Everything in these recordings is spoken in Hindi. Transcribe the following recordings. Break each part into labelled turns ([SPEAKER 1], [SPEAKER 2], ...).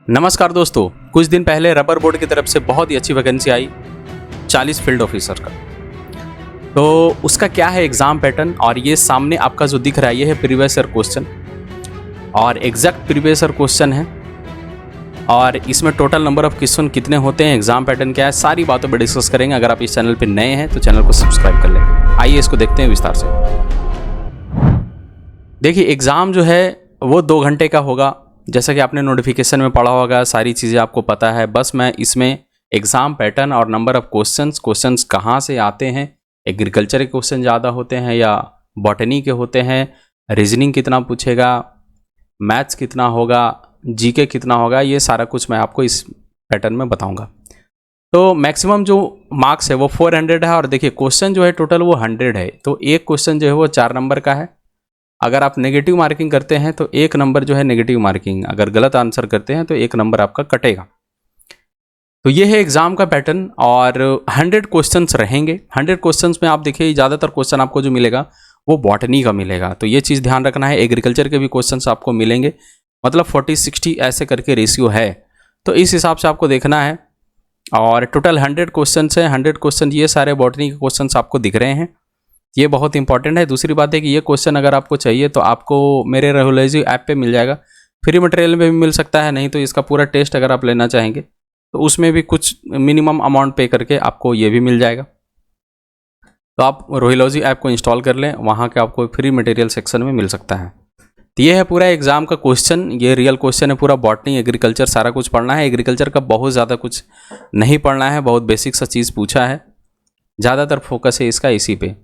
[SPEAKER 1] नमस्कार दोस्तों, कुछ दिन पहले रबर बोर्ड की तरफ से बहुत ही अच्छी वैकेंसी आई 40 फील्ड ऑफिसर का। तो उसका क्या है एग्ज़ाम पैटर्न, और ये सामने आपका जो दिख रहा है ये है प्रीवियस ईयर क्वेश्चन और एग्जैक्ट प्रीवियस ईयर क्वेश्चन है। और इसमें टोटल नंबर ऑफ क्वेश्चन कितने होते हैं, एग्जाम पैटर्न क्या है, सारी बातों पर डिस्कस करेंगे। अगर आप इस चैनल पर नए हैं तो चैनल को सब्सक्राइब कर लें। आइए इसको देखते हैं विस्तार से। देखिए एग्ज़ाम जो है वो 2 घंटे का होगा, जैसा कि आपने नोटिफिकेशन में पढ़ा होगा, सारी चीज़ें आपको पता है। बस मैं इसमें एग्ज़ाम पैटर्न और नंबर ऑफ क्वेश्चंस कहाँ से आते हैं, एग्रीकल्चर के क्वेश्चन ज़्यादा होते हैं या बॉटनी के होते हैं, रीजनिंग कितना पूछेगा, मैथ्स कितना होगा, जीके कितना होगा, ये सारा कुछ मैं आपको इस पैटर्न में बताऊंगा। तो मैक्सिमम जो मार्क्स है वो 400 है। और देखिए क्वेश्चन जो है टोटल वो 100 है। तो एक क्वेश्चन जो है वो 4 नंबर का है। अगर आप नेगेटिव मार्किंग करते हैं तो 1 नंबर जो है नेगेटिव मार्किंग, अगर गलत आंसर करते हैं तो 1 नंबर आपका कटेगा। तो ये है एग्जाम का पैटर्न और 100 क्वेश्चंस रहेंगे। 100 क्वेश्चंस में आप देखिए ज़्यादातर क्वेश्चन आपको जो मिलेगा वो बॉटनी का मिलेगा, तो ये चीज़ ध्यान रखना है। एग्रीकल्चर के भी क्वेश्चंस आपको मिलेंगे, मतलब 40-60 ऐसे करके रेशियो है, तो इस हिसाब से आपको देखना है। और टोटल 100 क्वेश्चन है। 100 क्वेश्चन ये सारे बॉटनी के क्वेश्चन आपको दिख रहे हैं, ये बहुत इंपॉर्टेंट है। दूसरी बात है कि ये क्वेश्चन अगर आपको चाहिए तो आपको मेरे रहोलॉजी ऐप पे मिल जाएगा, फ्री मटेरियल में भी मिल सकता है, नहीं तो इसका पूरा टेस्ट अगर आप लेना चाहेंगे तो उसमें भी कुछ मिनिमम अमाउंट पे करके आपको ये भी मिल जाएगा। तो आप रहोलॉजी ऐप को इंस्टॉल कर लें, वहाँ के आपको फ्री मटेरियल सेक्शन में मिल सकता है। तो ये है पूरा एग्जाम का क्वेश्चन, ये रियल क्वेश्चन है पूरा। बॉटनी, एग्रीकल्चर सारा कुछ पढ़ना है। एग्रीकल्चर का बहुत ज़्यादा कुछ नहीं पढ़ना है, बहुत बेसिक सा चीज़ पूछा है, ज़्यादातर फोकस है इसका इसी पे।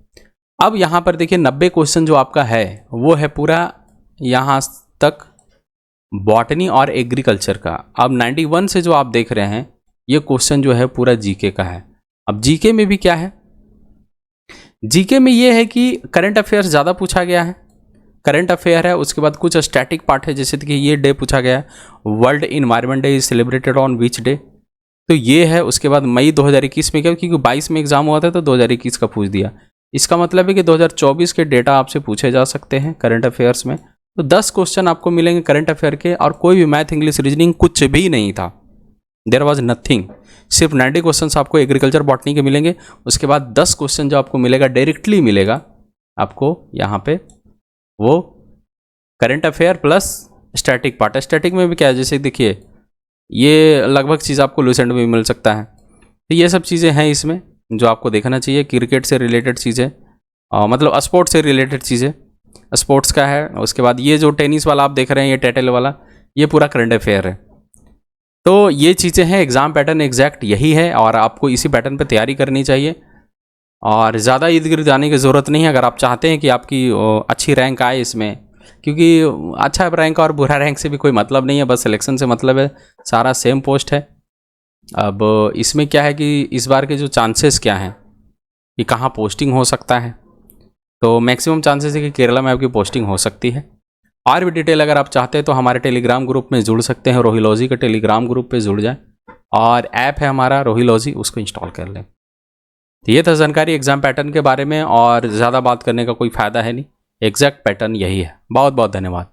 [SPEAKER 1] अब यहाँ पर देखिए 90 क्वेश्चन जो आपका है वो है पूरा यहाँ तक बॉटनी और एग्रीकल्चर का। अब 91 से जो आप देख रहे हैं ये क्वेश्चन जो है पूरा जीके का है। अब जीके में भी क्या है, जीके में ये है कि करंट अफेयर्स ज़्यादा पूछा गया है। करंट अफेयर है, उसके बाद कुछ स्टैटिक पार्ट है, जैसे कि ये डे पूछा गया है, world environment day is celebrated on which day, तो ये है। उसके बाद मई 2021 में क्या, क्योंकि 22 में एग्जाम हुआ था तो 2021 का पूछ दिया। इसका मतलब है कि 2024 के डेटा आपसे पूछे जा सकते हैं करंट अफेयर्स में। तो 10 क्वेश्चन आपको मिलेंगे करंट अफेयर के, और कोई भी मैथ, इंग्लिश, रीजनिंग कुछ भी नहीं था, देयर वाज नथिंग। सिर्फ 90 क्वेश्चन आपको एग्रीकल्चर बॉटनी के मिलेंगे। उसके बाद 10 क्वेश्चन जो आपको मिलेगा डायरेक्टली मिलेगा आपको यहाँ पे, वो current affair plus static part. Static में भी क्या है, जैसे देखिए ये लगभग चीज़ आपको लूसेंट में मिल सकता है। तो ये सब चीज़ें हैं इसमें जो आपको देखना चाहिए। क्रिकेट से रिलेटेड चीज़ें, मतलब स्पोर्ट्स से रिलेटेड चीज़ें, स्पोर्ट्स का है। उसके बाद ये जो टेनिस वाला आप देख रहे हैं, ये टाइटल वाला, ये पूरा करंट अफेयर है। तो ये चीज़ें हैं। एग्ज़ाम पैटर्न एग्जैक्ट यही है और आपको इसी पैटर्न पर तैयारी करनी चाहिए, और ज़्यादा इर्द गिर्द जाने की ज़रूरत नहीं है अगर आप चाहते हैं कि आपकी अच्छी रैंक आए इसमें, क्योंकि अच्छा रैंक और बुरा रैंक से भी कोई मतलब नहीं है, बस सिलेक्शन से मतलब है। सारा सेम पोस्ट है। अब इसमें क्या है कि इस बार के जो चांसेस क्या हैं कि कहाँ पोस्टिंग हो सकता है, तो मैक्सिमम चांसेस है कि केरला में आपकी पोस्टिंग हो सकती है। और भी डिटेल अगर आप चाहते हैं तो हमारे टेलीग्राम ग्रुप में जुड़ सकते हैं। रोहिलॉजी का टेलीग्राम ग्रुप पे जुड़ जाएं, और ऐप है हमारा रोहिलॉजी, उसको इंस्टॉल कर लें। तो ये था जानकारी एग्जाम पैटर्न के बारे में, और ज़्यादा बात करने का कोई फ़ायदा है नहीं, एग्जैक्ट पैटर्न यही है। बहुत बहुत धन्यवाद।